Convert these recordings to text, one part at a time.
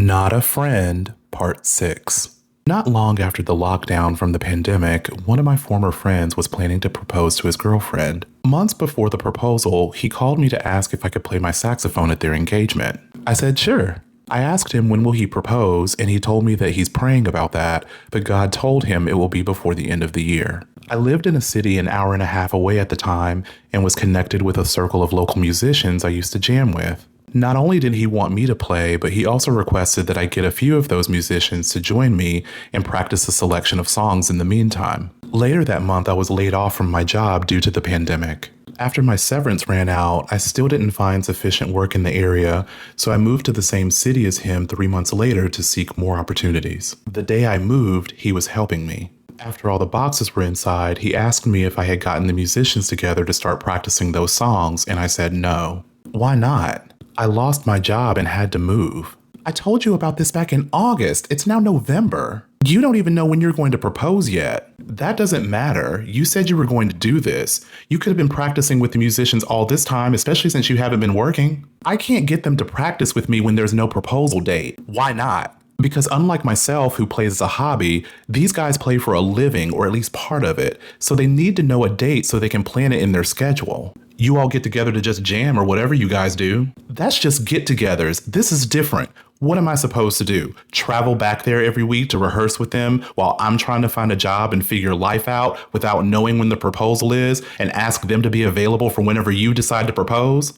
Not a Friend, Part 6. Not long after the lockdown from the pandemic, one of my former friends was planning to propose to his girlfriend. Months before the proposal, he called me to ask if I could play my saxophone at their engagement. I said sure. I asked him when will he propose, and he told me that he's praying about that, but God told him it will be before the end of the year. I lived in a city an hour and a half away at the time and was connected with a circle of local musicians I used to jam with. Not only did he want me to play, but he also requested that I get a few of those musicians to join me and practice a selection of songs in the meantime. Later that month, I was laid off from my job due to the pandemic. After my severance ran out, I still didn't find sufficient work in the area, so I moved to the same city as him 3 months later to seek more opportunities. The day I moved, he was helping me. After all the boxes were inside, he asked me if I had gotten the musicians together to start practicing those songs, and I said no. Why not? I lost my job and had to move. I told you about this back in August. It's now November. You don't even know when you're going to propose yet. That doesn't matter. You said you were going to do this. You could have been practicing with the musicians all this time, especially since you haven't been working. I can't get them to practice with me when there's no proposal date. Why not? Because unlike myself, who plays as a hobby, these guys play for a living, or at least part of it, so they need to know a date so they can plan it in their schedule. You all get together to just jam or whatever you guys do. That's just get-togethers. This is different. What am I supposed to do? Travel back there every week to rehearse with them while I'm trying to find a job and figure life out without knowing when the proposal is and ask them to be available for whenever you decide to propose?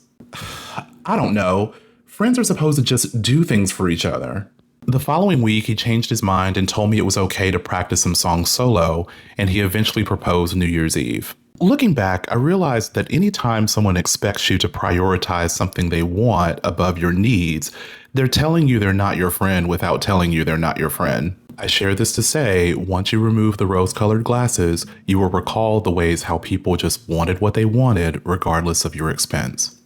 I don't know. Friends are supposed to just do things for each other. The following week, he changed his mind and told me it was okay to practice some songs solo, and he eventually proposed New Year's Eve. Looking back, I realized that anytime someone expects you to prioritize something they want above your needs, they're telling you they're not your friend without telling you they're not your friend. I share this to say, once you remove the rose-colored glasses, you will recall the ways how people just wanted what they wanted regardless of your expense.